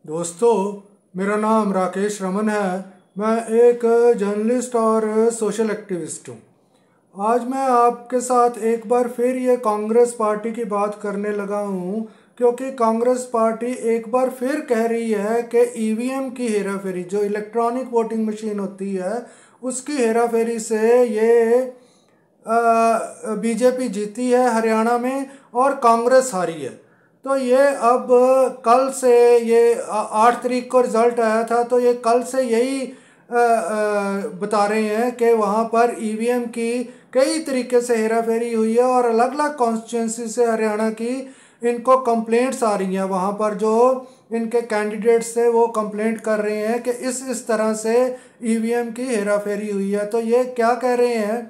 दोस्तों, मेरा नाम राकेश रमन है। मैं एक जर्नलिस्ट और सोशल एक्टिविस्ट हूँ। आज मैं आपके साथ एक बार फिर ये कांग्रेस पार्टी की बात करने लगा हूँ, क्योंकि कांग्रेस पार्टी एक बार फिर कह रही है कि ईवीएम की हेराफेरी, जो इलेक्ट्रॉनिक वोटिंग मशीन होती है, उसकी हेराफेरी से ये बीजेपी जीती है हरियाणा में और कांग्रेस हारी है। तो ये अब कल से, ये 8 तारीख को रिजल्ट आया था, तो ये कल से यही बता रहे हैं कि वहाँ पर ईवीएम की कई तरीके से हेराफेरी हुई है और अलग अलग कॉन्स्टिट्यूंसी से हरियाणा की इनको कंप्लेंट्स आ रही हैं। वहाँ पर जो इनके कैंडिडेट्स थे वो कंप्लेंट कर रहे हैं कि इस तरह से ईवीएम की हेराफेरी हुई है। तो ये क्या कह रहे हैं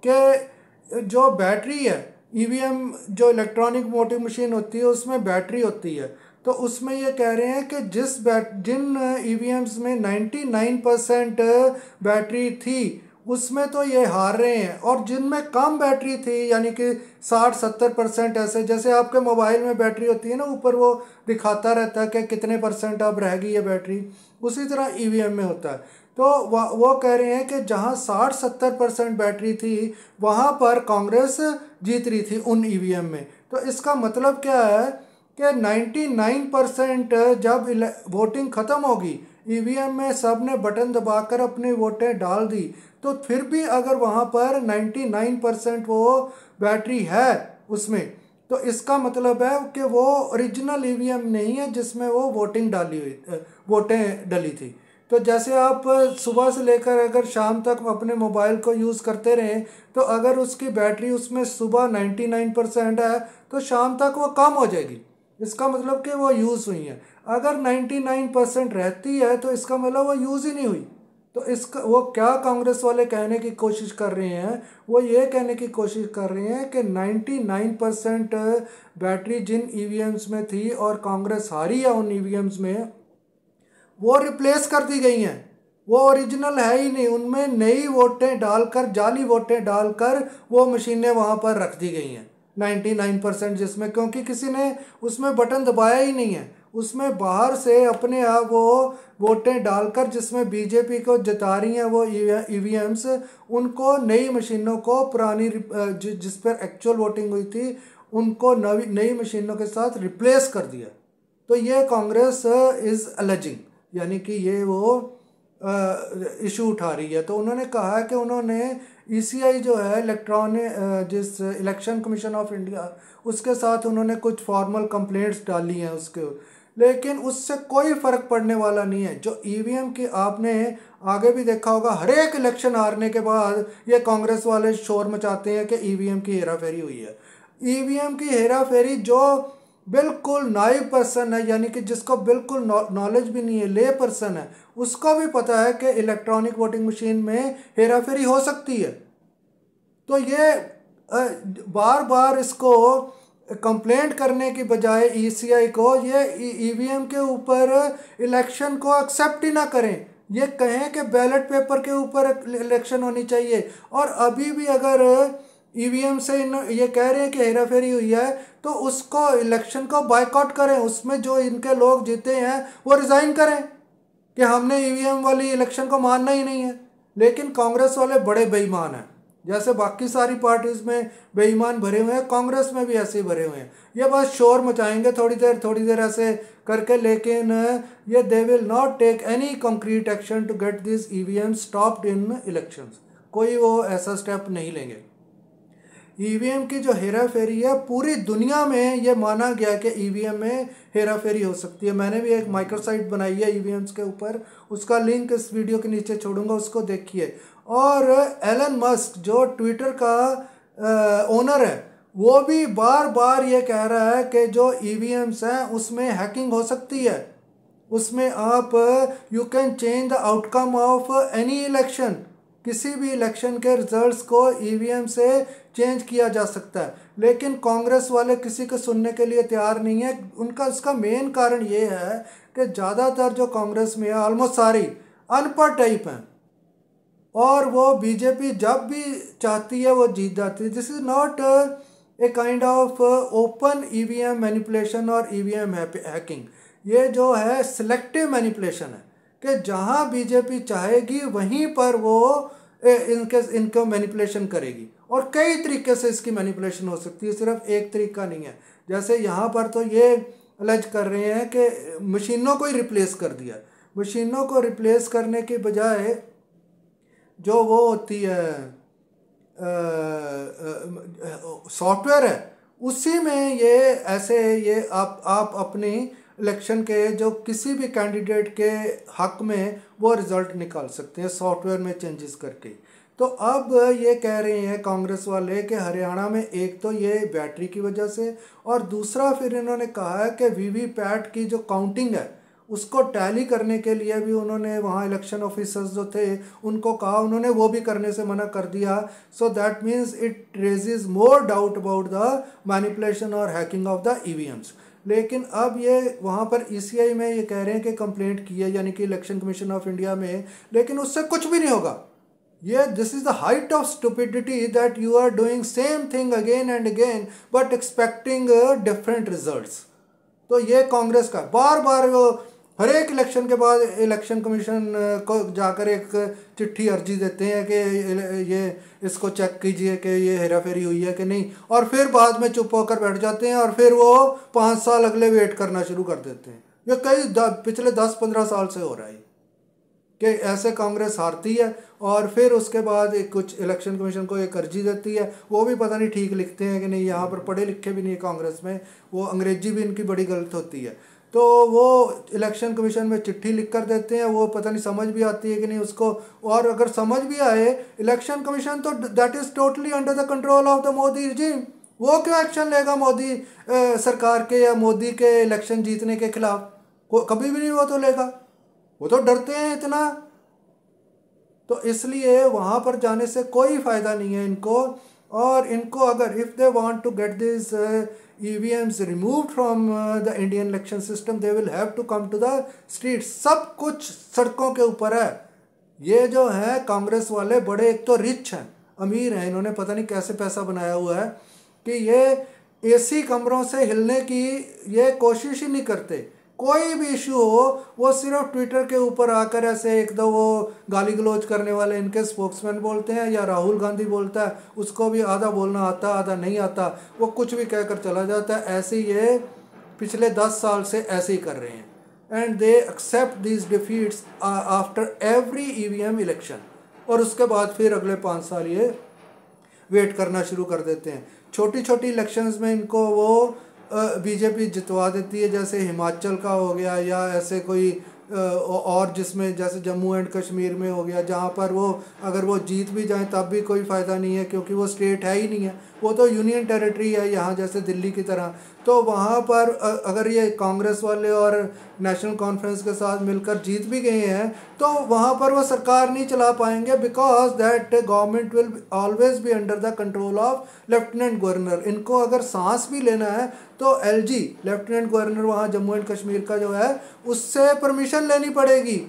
कि जो बैटरी है, ईवीएम जो इलेक्ट्रॉनिक वोटिंग मशीन होती है उसमें बैटरी होती है, तो उसमें ये कह रहे हैं कि जिन ईवीएम्स में 99% बैटरी थी उसमें तो ये हार रहे हैं, और जिनमें कम बैटरी थी यानी कि 60-70% ऐसे, जैसे आपके मोबाइल में बैटरी होती है ना, ऊपर वो दिखाता रहता है कि कितने परसेंट अब रह गई है बैटरी, उसी तरह ईवीएम में होता है। तो वो कह रहे हैं कि जहां 60-70% बैटरी थी वहां पर कांग्रेस जीत रही थी उन ईवीएम में। तो इसका मतलब क्या है कि 99% जब वोटिंग ख़त्म होगी, ईवीएम में सब ने बटन दबाकर अपनी वोटें डाल दी, तो फिर भी अगर वहाँ पर 99% वो बैटरी है उसमें, तो इसका मतलब है कि वो ओरिजिनल ईवीएम नहीं है जिसमें वो वोटें डली थी। तो जैसे आप सुबह से लेकर अगर शाम तक अपने मोबाइल को यूज़ करते रहें, तो अगर उसकी बैटरी उसमें सुबह 99% है तो शाम तक वो कम हो जाएगी, इसका मतलब कि वो यूज़ हुई है। अगर 99% रहती है तो इसका मतलब वो यूज़ ही नहीं हुई। तो इसका वो क्या कांग्रेस वाले कहने की कोशिश कर रहे हैं, वो ये कहने की कोशिश कर रहे हैं कि 99% बैटरी जिन ईवीएम्स में थी और कांग्रेस हारी है उन ईवीएम्स में, वो रिप्लेस कर दी गई हैं। वो ओरिजिनल है ही नहीं, उनमें नई वोटें डालकर, जाली वोटें डालकर वो मशीनें वहाँ पर रख दी गई हैं 99% जिसमें, क्योंकि किसी ने उसमें बटन दबाया ही नहीं है। उसमें बाहर से अपने आप वो वोटें डालकर जिसमें बीजेपी को जिता रही हैं वो ईवीएम्स, उनको नई मशीनों को पुरानी जिस पर एक्चुअल वोटिंग हुई थी उनको नई मशीनों के साथ रिप्लेस कर दिया। तो ये कांग्रेस इज़ अलेजिंग, यानी कि ये वो इशू उठा रही है। तो उन्होंने कहा कि उन्होंने ईसीआई जो है इलेक्ट्रॉनिक जिस इलेक्शन कमीशन ऑफ इंडिया, उसके साथ उन्होंने कुछ फॉर्मल कंप्लेंट्स डाली हैं उसके, लेकिन उससे कोई फ़र्क पड़ने वाला नहीं है। जो ईवीएम की आपने आगे भी देखा होगा, हर एक इलेक्शन हारने के बाद ये कांग्रेस वाले शोर मचाते हैं कि ईवीएम की हेराफेरी हुई है। ईवीएम की हेराफेरी जो बिल्कुल नाइव पर्सन है, यानी कि जिसको बिल्कुल नॉलेज भी नहीं है, ले पर्सन है, उसको भी पता है कि इलेक्ट्रॉनिक वोटिंग मशीन में हेराफेरी हो सकती है। तो ये बार बार इसको कंप्लेंट करने की बजाय ईसीआई को ये ईवीएम के ऊपर इलेक्शन को एक्सेप्ट ही ना करें, ये कहें कि बैलेट पेपर के ऊपर इलेक्शन होनी चाहिए। और अभी भी अगर ईवीएम से ये कह रहे हैं कि हेराफेरी हुई है तो उसको इलेक्शन को बायकॉट करें, उसमें जो इनके लोग जीते हैं वो रिज़ाइन करें कि हमने ईवीएम वाली इलेक्शन को मानना ही नहीं है। लेकिन कांग्रेस वाले बड़े बेईमान हैं, जैसे बाकी सारी पार्टीज में बेईमान भरे हुए हैं, कांग्रेस में भी ऐसे ही भरे हुए हैं। ये बस शोर मचाएंगे थोड़ी देर ऐसे करके, लेकिन ये they will not take any concrete action to get this EVM stopped in elections. कोई वो ऐसा स्टेप नहीं लेंगे। ईवीएम की जो हेरा फेरी है, पूरी दुनिया में ये माना गया कि ईवीएम में हेरा फेरी हो सकती है। मैंने भी एक माइक्रोसाइट बनाई है ईवीएम्स के ऊपर, उसका लिंक इस वीडियो के नीचे छोड़ूंगा, उसको देखिए। और एलन मस्क जो ट्विटर का ओनर है, वो भी बार बार ये कह रहा है कि जो ईवीएम्स हैं उसमें हैकिंग हो सकती है, उसमें आप you can change the outcome of any election, किसी भी इलेक्शन के रिजल्ट्स को ईवीएम से चेंज किया जा सकता है। लेकिन कांग्रेस वाले किसी को सुनने के लिए तैयार नहीं है। उनका इसका मेन कारण ये है कि ज़्यादातर जो कांग्रेस में है, ऑलमोस्ट सारी अनपढ़ टाइप हैं, और वो बीजेपी जब भी चाहती है वो जीत जाती है। This is not a kind of open EVM manipulation और ईवीएम हैकिंग। ये जो है सिलेक्टिव मैनिपुलेशन है कि जहाँ बीजेपी चाहेगी वहीं पर वो इनको मैनिपुलेशन करेगी। और कई तरीके से इसकी मैनिपुलेशन हो सकती है, सिर्फ एक तरीका नहीं है। जैसे यहाँ पर तो ये अलज कर रहे हैं कि मशीनों को ही रिप्लेस कर दिया। मशीनों को रिप्लेस करने के बजाय जो वो होती है सॉफ्टवेयर है, उसी में ये ऐसे ये आप अपनी इलेक्शन के जो किसी भी कैंडिडेट के हक में वो रिज़ल्ट निकाल सकते हैं सॉफ्टवेयर में चेंजेस करके। तो अब ये कह रहे हैं कांग्रेस वाले कि हरियाणा में एक तो ये बैटरी की वजह से, और दूसरा फिर इन्होंने कहा है कि वीवीपैट की जो काउंटिंग है उसको टैली करने के लिए भी उन्होंने वहाँ इलेक्शन ऑफिसर्स जो थे उनको कहा, उन्होंने वो भी करने से मना कर दिया। So that means it raises more doubt about the manipulation और हैकिंग ऑफ द ईवीएम्स। लेकिन अब ये वहाँ पर ईसीआई में ये कह रहे हैं कि कंप्लेंट की है, यानी कि इलेक्शन कमीशन ऑफ इंडिया में, लेकिन उससे कुछ भी नहीं होगा। ये this is the height of stupidity that you are doing same thing again and again but expecting different results. तो ये कांग्रेस का बार बार वो हर एक इलेक्शन के बाद इलेक्शन कमीशन को जाकर एक चिट्ठी अर्जी देते हैं कि ये इसको चेक कीजिए कि ये हेराफेरी हुई है कि नहीं, और फिर बाद में चुप होकर बैठ जाते हैं और फिर वो 5 साल अगले वेट करना शुरू कर देते हैं। ये पिछले 10-15 साल से हो रहा है कि ऐसे कांग्रेस हारती है और फिर उसके बाद एक कुछ इलेक्शन कमीशन को एक अर्जी देती है, वो भी पता नहीं ठीक लिखते हैं कि नहीं, यहाँ पर पढ़े लिखे भी नहीं है कांग्रेस में, वो अंग्रेजी भी इनकी बड़ी गलत होती है। तो वो इलेक्शन कमीशन में चिट्ठी लिख कर देते हैं, वो पता नहीं समझ भी आती है कि नहीं उसको, और अगर समझ भी आए इलेक्शन कमीशन तो that is totally under the control of the Modi regime. वो क्यों एक्शन लेगा मोदी सरकार के या मोदी के इलेक्शन जीतने के खिलाफ? कभी भी नहीं वो तो लेगा, वो तो डरते हैं इतना। तो इसलिए वहाँ पर जाने से कोई फ़ायदा नहीं है इनको। और इनको अगर if they want to get this EVMs removed from the Indian election system, they will have to come to the streets। सब कुछ सड़कों के ऊपर है। ये जो है कांग्रेस वाले बड़े एक तो रिच हैं, अमीर हैं, इन्होंने पता नहीं कैसे पैसा बनाया हुआ है कि ये AC कमरों से हिलने की ये कोशिश ही नहीं करते। कोई भी इशू हो वो सिर्फ ट्विटर के ऊपर आकर ऐसे एक दो वो गाली गलौज करने वाले इनके स्पोक्समैन बोलते हैं, या राहुल गांधी बोलता है, उसको भी आधा बोलना आता आधा नहीं आता, वो कुछ भी कहकर चला जाता है। ऐसे ये पिछले 10 साल से ऐसे ही कर रहे हैं and they accept these defeats after every EVM election, और उसके बाद फिर अगले 5 साल ये वेट करना शुरू कर देते हैं। छोटी छोटी इलेक्शंस में इनको वो बीजेपी जितवा देती है, जैसे हिमाचल का हो गया या ऐसे कोई और जिसमें जैसे जम्मू एंड कश्मीर में हो गया, जहाँ पर वो अगर वो जीत भी जाएं तब भी कोई फ़ायदा नहीं है क्योंकि वो स्टेट है ही नहीं है, वो तो यूनियन टेरिटरी है यहाँ जैसे दिल्ली की तरह। तो वहाँ पर अगर ये कांग्रेस वाले और नेशनल कॉन्फ्रेंस के साथ मिलकर जीत भी गए हैं तो वहाँ पर वो सरकार नहीं चला पाएंगे, because that government will always be under the control of lieutenant governor. इनको अगर सांस भी लेना है तो LG लेफ्टिनेंट गवर्नर वहाँ जम्मू एंड कश्मीर का जो है उससे परमिशन लेनी पड़ेगी।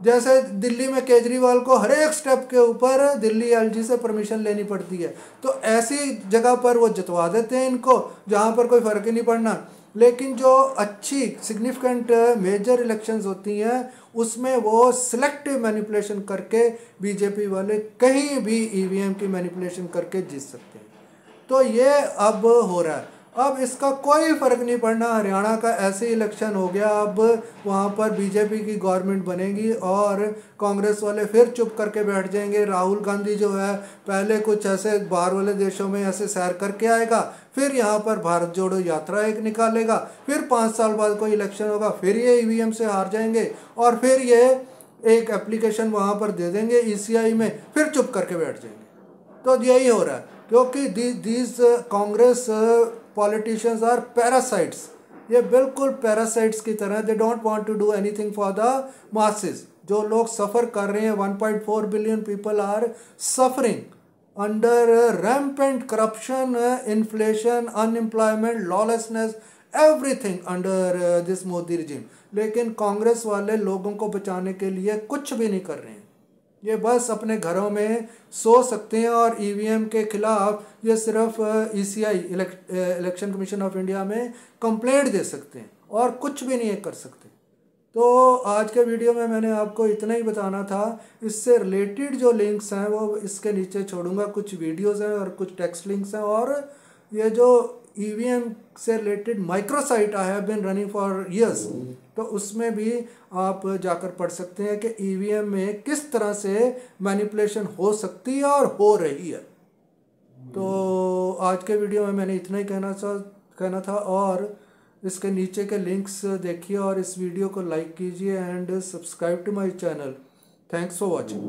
जैसे दिल्ली में केजरीवाल को हर एक स्टेप के ऊपर दिल्ली LG से परमिशन लेनी पड़ती है, तो ऐसी जगह पर वो जितवा देते हैं इनको जहाँ पर कोई फ़र्क ही नहीं पड़ना। लेकिन जो अच्छी सिग्निफिकेंट मेजर इलेक्शंस होती हैं उसमें वो सिलेक्टिव मैनिपुलेशन करके बीजेपी वाले कहीं भी EVM की मैनिपुलेशन करके जीत सकते हैं। तो ये अब हो रहा है। अब इसका कोई फ़र्क नहीं पड़ना, हरियाणा का ऐसे इलेक्शन हो गया, अब वहाँ पर बीजेपी की गवर्नमेंट बनेगी और कांग्रेस वाले फिर चुप करके बैठ जाएंगे। राहुल गांधी जो है पहले कुछ ऐसे बाहर वाले देशों में ऐसे सैर करके आएगा, फिर यहाँ पर भारत जोड़ो यात्रा एक निकालेगा, फिर 5 साल बाद कोई इलेक्शन होगा, फिर ये EVM से हार जाएंगे और फिर ये एक एप्लीकेशन वहाँ पर दे देंगे ECI में, फिर चुप करके बैठ जाएंगे। तो यही हो रहा है क्योंकि these Congress politicians are parasites. ये बिल्कुल पैरासाइट्स की तरह, they don't want to do anything for the masses. जो लोग सफ़र कर रहे हैं, 1.4 billion people are suffering under rampant corruption, inflation, unemployment, lawlessness, everything under this Modi regime. लेकिन कांग्रेस वाले लोगों को बचाने के लिए कुछ भी नहीं कर रहे हैं। ये बस अपने घरों में सो सकते हैं और EVM के खिलाफ ये सिर्फ ECI election commission of India में कंप्लेंट दे सकते हैं और कुछ भी नहीं कर सकते। तो आज के वीडियो में मैंने आपको इतना ही बताना था। इससे रिलेटेड जो लिंक्स हैं वो इसके नीचे छोड़ूंगा, कुछ वीडियोस हैं और कुछ टेक्स्ट लिंक्स हैं, और ये जो ईवीएम से related micro site I have been running for years, तो उसमें भी आप जाकर पढ़ सकते हैं कि ईवीएम में किस तरह से मैनिपुलेशन हो सकती है और हो रही है। तो आज के वीडियो में मैंने इतना ही कहना था, और इसके नीचे के लिंक्स देखिए और इस वीडियो को लाइक कीजिए and subscribe to my channel. Thanks for watching.